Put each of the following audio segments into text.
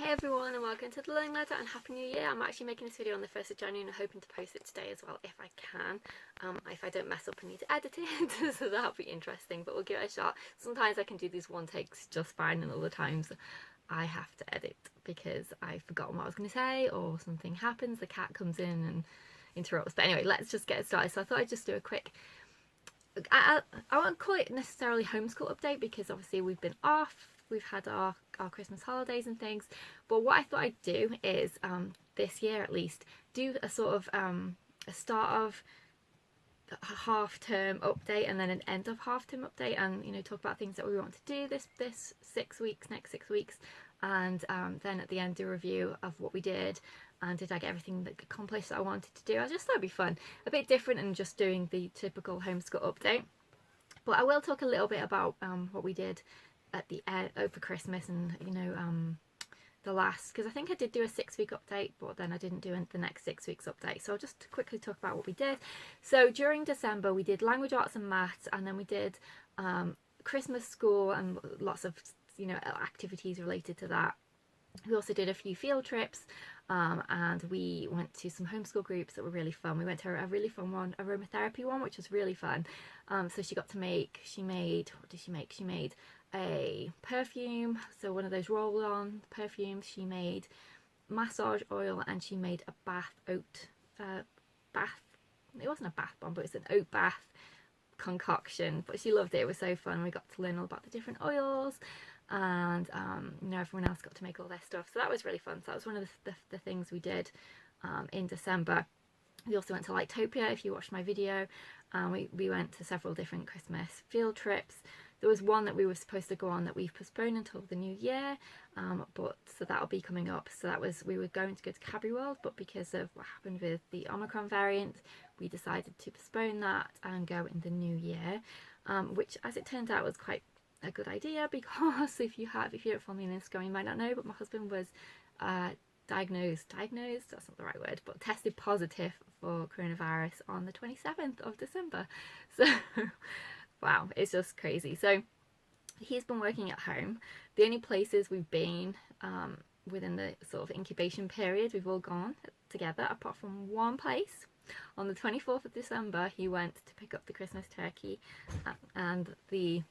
Hey everyone, and welcome to the Learning Ladder and Happy New Year. I'm actually making this video on the 1st of January and I'm hoping to post it today as well if I can. If I don't mess up and need to edit it, so that'll be interesting, but we'll give it a shot. Sometimes I can do these one takes just fine, and other times I have to edit because I've forgotten what I was going to say or something happens, the cat comes in and interrupts. But anyway, let's just get started. So I thought I'd just do a quick, I won't call it necessarily homeschool update because obviously we've been off. We've had our Christmas holidays and things, but what I thought I'd do is this year at least do a sort of a start of a half term update and then an end of half term update, and talk about things that we want to do this next 6 weeks, and then at the end do a review of what we did and did I get everything that accomplished that I wanted to do. I just thought it'd be fun, a bit different than just doing the typical homeschool update. But I will talk a little bit about what we did at the end over Christmas, and the last, because I think I did do a 6-week update, but then I didn't do the next 6 weeks update. So I'll just quickly talk about what we did. So during December we did language arts and maths, and then we did Christmas school and lots of activities related to that. We also did a few field trips, and we went to some homeschool groups that were really fun. We went to a really fun one, aromatherapy one, which was really fun. So she made a perfume, so one of those roll-on perfumes. She made massage oil, and she made a bath. It wasn't a bath bomb, but it's an oat bath concoction. But she loved it. It was so fun. We got to learn all about the different oils, and everyone else got to make all their stuff. So that was really fun. So that was one of the things we did in December. We also went to Lightopia, if you watched my video. We went to several different Christmas field trips. There was one that we were supposed to go on that we've postponed until the new year, but so that'll be coming up. So that was, we were going to go to Cadbury World, but because of what happened with the Omicron variant, we decided to postpone that and go in the new year, which, as it turned out, was quite a good idea, because if you don't follow me on Instagram, you might not know, but my husband was diagnosed, that's not the right word, but tested positive for coronavirus on the 27th of December. So wow, it's just crazy. So he's been working at home. The only places we've been within the sort of incubation period, we've all gone together, apart from one place. On the 24th of December, he went to pick up the Christmas turkey, he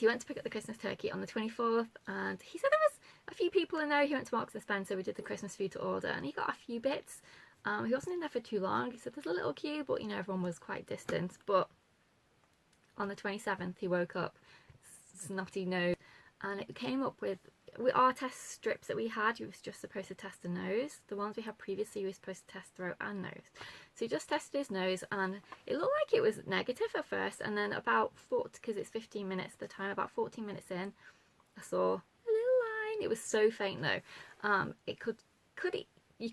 went to pick up the Christmas turkey on the 24th, and he said there was a few people in there. He went to Marks and Spencer, we did the Christmas food to order, and he got a few bits. He wasn't in there for too long. He said there's a little queue, but everyone was quite distant. But on the 27th, he woke up snotty nose, and it came up with our test strips that we had. He was just supposed to test the nose. The ones we had previously, he was supposed to test throat and nose. So he just tested his nose, and it looked like it was negative at first, and then because it's 15 minutes at the time, about 14 minutes in, I saw a little line. It was so faint though. You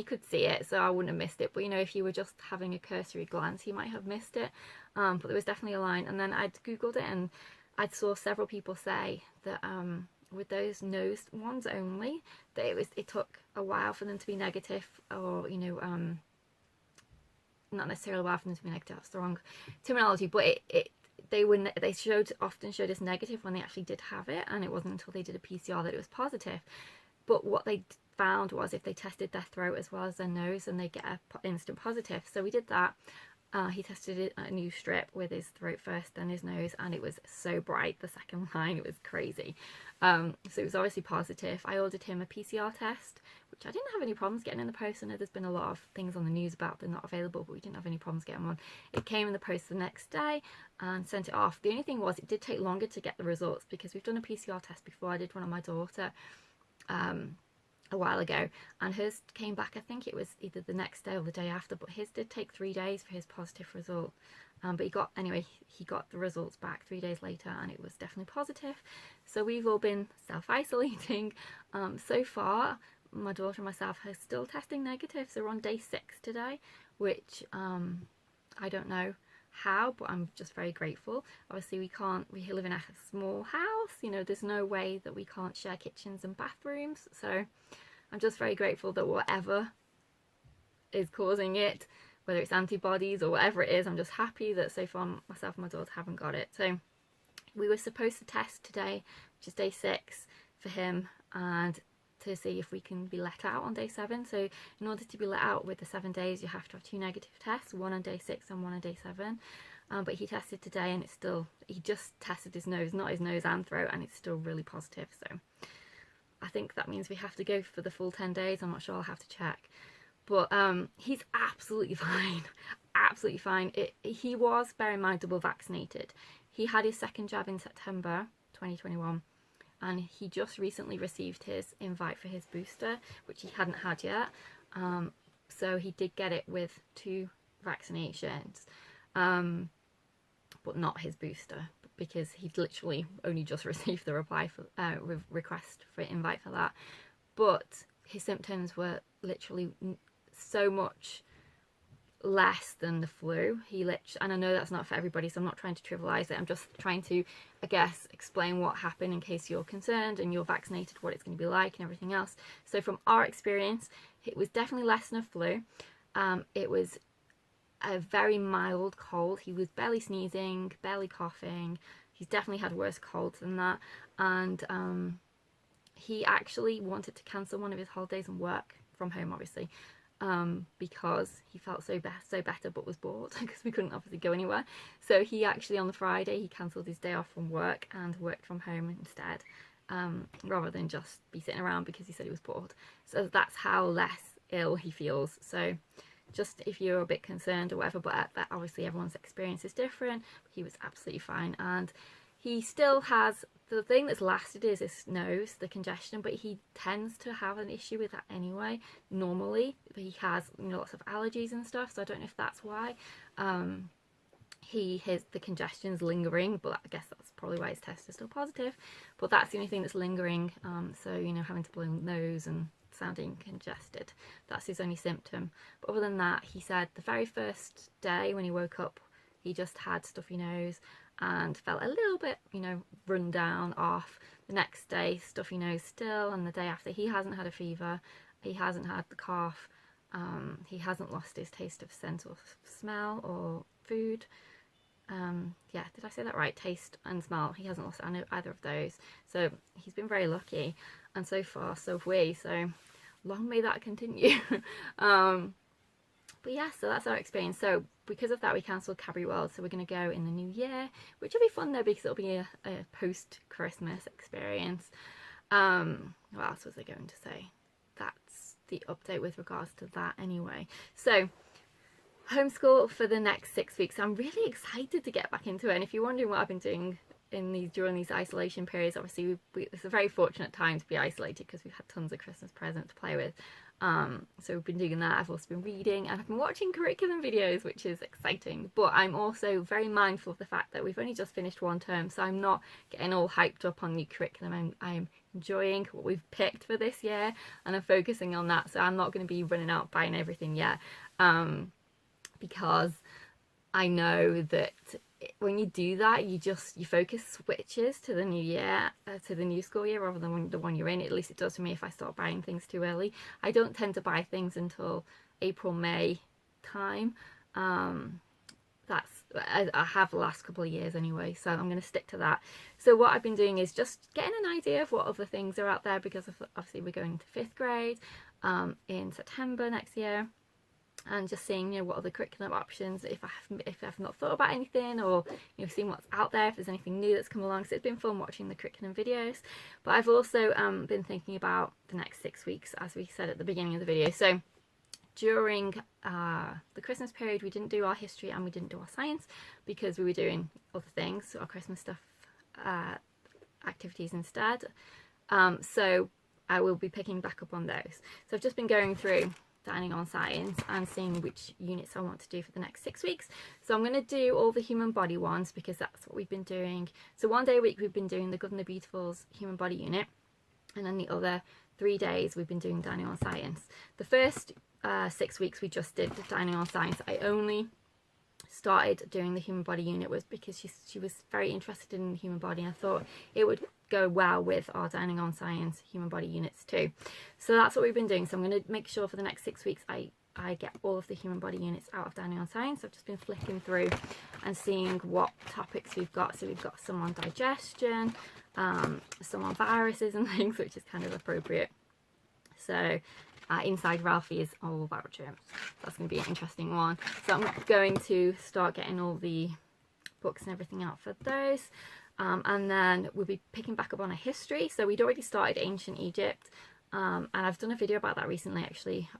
could see it, so I wouldn't have missed it. But if you were just having a cursory glance, you might have missed it. But there was definitely a line. And then I'd googled it, and I saw several people say that with those nose ones only, that it took a while for them to be negative, or not necessarily a while for them to be negative. That's the wrong terminology, but they often showed us negative when they actually did have it, and it wasn't until they did a PCR that it was positive. But what they found was if they tested their throat as well as their nose, then they get an instant positive. So we did that. He tested a new strip with his throat first, then his nose, and it was so bright, the second line, it was crazy. So it was obviously positive. I ordered him a PCR test, which I didn't have any problems getting in the post. I know there's been a lot of things on the news about they're not available, but we didn't have any problems getting one. It came in the post the next day and sent it off. The only thing was, it did take longer to get the results, because we've done a PCR test before. I did one on my daughter a while ago, and hers came back, I think it was either the next day or the day after, but his did take 3 days for his positive result. But he got the results back 3 days later, and it was definitely positive. So we've all been self-isolating. So far, my daughter and myself are still testing negative, so we're on day 6 today, which I don't know how, but I'm just very grateful. Obviously we live in a small house, there's no way that we can't share kitchens and bathrooms, so I'm just very grateful that whatever is causing it, whether it's antibodies or whatever it is, I'm just happy that so far myself and my daughter haven't got it. So we were supposed to test today, which is day 6 for him, and to see if we can be let out on day 7. So in order to be let out with the 7 days, you have to have 2 negative tests, one on day 6 and one on day 7. But he tested today, and he just tested his nose, not his nose and throat, and it's still really positive. So I think that means we have to go for the full 10 days. I'm not sure, I'll have to check. But he's absolutely fine, absolutely fine. He was, bear in mind, double vaccinated. He had his 2nd jab in September 2021, and he just recently received his invite for his booster, which he hadn't had yet. So he did get it with 2 vaccinations, but not his booster, because he'd literally only just received the reply for request for invite for that. But his symptoms were literally so much less than the flu. And I know that's not for everybody, so I'm not trying to trivialize it. I'm just trying to, I guess, explain what happened in case you're concerned and you're vaccinated, what it's going to be like and everything else. So from our experience, it was definitely less than a flu. It was a very mild cold. He was barely sneezing, barely coughing. He's definitely had worse colds than that. And he actually wanted to cancel one of his holidays and work from home, obviously, because he felt so better but was bored because we couldn't obviously go anywhere. So he actually, on the Friday, he cancelled his day off from work and worked from home instead, rather than just be sitting around because he said he was bored. So that's how less ill he feels. So just if you're a bit concerned or whatever, but obviously everyone's experience is different. He was absolutely fine, and he still has, the thing that's lasted is his nose, the congestion, but he tends to have an issue with that anyway, normally. But he has, lots of allergies and stuff, so I don't know if that's why. The congestion's lingering, but I guess that's probably why his test is still positive. But that's the only thing that's lingering, so, having to blow nose and sounding congested, that's his only symptom. But other than that, he said the very first day when he woke up, he just had stuffy nose and felt a little bit, run down, off. The next day, stuffy nose still, and the day after, he hasn't had a fever, he hasn't had the cough, he hasn't lost his taste of scent or smell or food. Yeah, did I say that right? Taste and smell. He hasn't lost either of those. So he's been very lucky, and so far so have we. So long may that continue. But yeah, so that's our experience. So because of that, we cancelled Cadbury World. So we're going to go in the new year, which will be fun though, because it'll be a post-Christmas experience. What else was I going to say? That's the update with regards to that anyway. So homeschool for the next 6 weeks. I'm really excited to get back into it. And if you're wondering what I've been doing during these isolation periods, obviously it's a very fortunate time to be isolated because we've had tons of Christmas presents to play with. So we've been doing that. I've also been reading, and I've been watching curriculum videos, which is exciting. But I'm also very mindful of the fact that we've only just finished one term, so I'm not getting all hyped up on new curriculum. I'm enjoying what we've picked for this year, and I'm focusing on that. So I'm not going to be running out buying everything yet, because I know that when you do that, your focus switches to the new year, to the new school year, rather than the one you're in. At least it does for me if I start buying things too early. I don't tend to buy things until April, May time. I have the last couple of years anyway, so I'm going to stick to that. So what I've been doing is just getting an idea of what other things are out there, because obviously we're going to 5th grade in September next year. And just seeing, what other curriculum options, if I've not thought about anything, or seeing what's out there, if there's anything new that's come along. So it's been fun watching the curriculum videos. But I've also been thinking about the next 6 weeks, as we said at the beginning of the video. So during the Christmas period, we didn't do our history and we didn't do our science because we were doing other things, our Christmas stuff, activities instead. So I will be picking back up on those. So I've just been going through dining on science and seeing which units I want to do for the next 6 weeks. So I'm going to do all the human body ones because that's what we've been doing. So 1 day a week we've been doing the Good and the Beautiful's human body unit, and then the other 3 days we've been doing dining on science. The first 6 weeks we just did dining on science. I only started doing the human body unit was because she was very interested in the human body, and I thought it would go well with our dining on science human body units too. So that's what we've been doing. So I'm going to make sure for the next 6 weeks I get all of the human body units out of dining on science. I've just been flicking through and seeing what topics we've got. So we've got some on digestion, some on viruses and things, which is kind of appropriate. So Inside Ralphie is all about germs. That's going to be an interesting one. So I'm going to start getting all the books and everything out for those. And then we'll be picking back up on a history. So we'd already started ancient Egypt. And I've done a video about that recently, actually,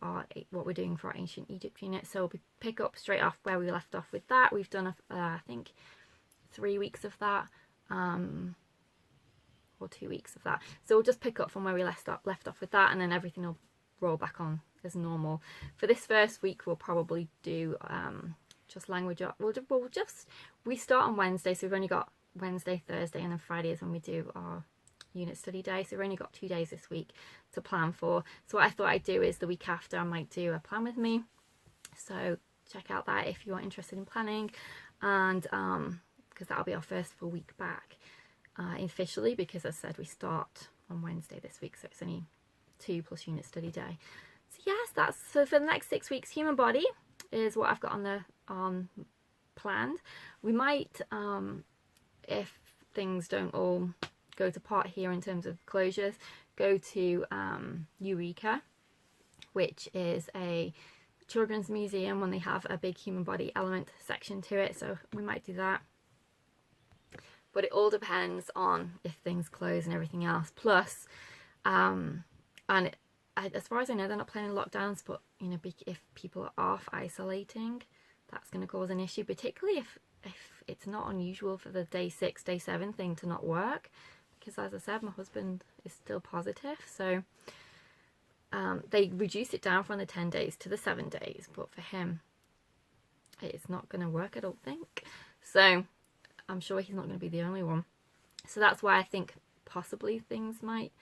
what we're doing for our ancient Egypt unit. So we'll pick up straight off where we left off with that. We've done, I think, 3 weeks of that. Or 2 weeks of that. So we'll just pick up from where we left off with that, and then everything will roll back on as normal. For this first week, we'll probably do just language up. We start on Wednesday, so we've only got Wednesday, Thursday, and then Friday is when we do our unit study day. So we've only got 2 days this week to plan for. So what I thought I'd do is the week after I might do a plan with me. So check out that if you're interested in planning, and because that'll be our first full week back. Officially, because as I said, we start on Wednesday this week, so it's only 2 plus unit study day. So yes, that's so for the next 6 weeks. Human body is what I've got on planned. We might, if things don't all go to pot here in terms of closures, go to Eureka, which is a children's museum when they have a big human body element section to it. So we might do that. But it all depends on if things close and everything else. Plus, and as far as I know, they're not planning lockdowns, but you know, if people are off isolating, that's going to cause an issue, particularly if it's not unusual for the day 6, day 7 thing to not work. Because as I said, my husband is still positive, so they reduced it down from the 10 days to the 7 days, but for him, it's not going to work, I don't think. So I'm sure he's not going to be the only one. So that's why I think possibly things might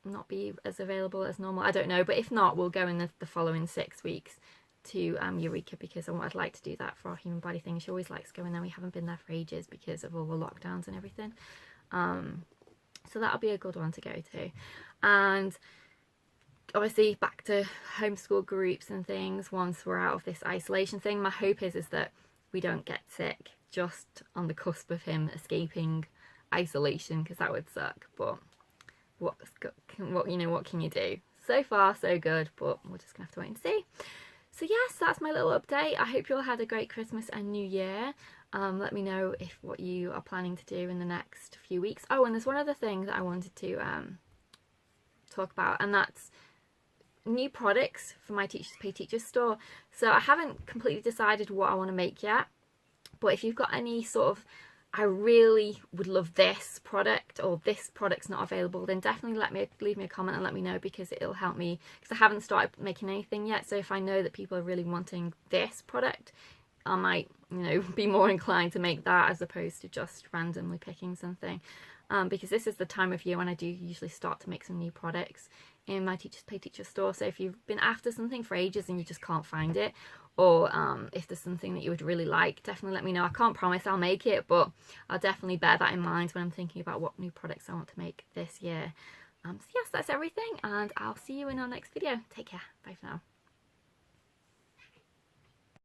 not be as available as normal. I don't know, but if not, we'll go in the following 6 weeks to Eureka, because I'd like to do that for our human body thing. She always likes going there. We haven't been there for ages because of all the lockdowns and everything. So that'll be a good one to go to. And obviously back to homeschool groups and things once we're out of this isolation thing. My hope is that we don't get sick just on the cusp of him escaping isolation, because that would suck. But what can you do? So far so good, but we're just gonna have to wait and see. So yes, that's my little update. I hope you all had a great Christmas and New Year. Let me know what you are planning to do in the next few weeks. Oh, and there's one other thing that I wanted to talk about, and that's new products for my Teachers Pay Teachers store. So I haven't completely decided what I want to make yet, but if you've got any sort of, I really would love this product, or this product's not available, then definitely leave me a comment and let me know, because it'll help me, because I haven't started making anything yet. So if I know that people are really wanting this product, I might, be more inclined to make that as opposed to just randomly picking something. Because this is the time of year when I do usually start to make some new products in my Teachers Pay Teachers store. So if you've been after something for ages and you just can't find it, or if there's something that you would really like, definitely let me know. I can't promise I'll make it, but I'll definitely bear that in mind when I'm thinking about what new products I want to make this year. So yes, that's everything, and I'll see you in our next video. Take care. Bye for now.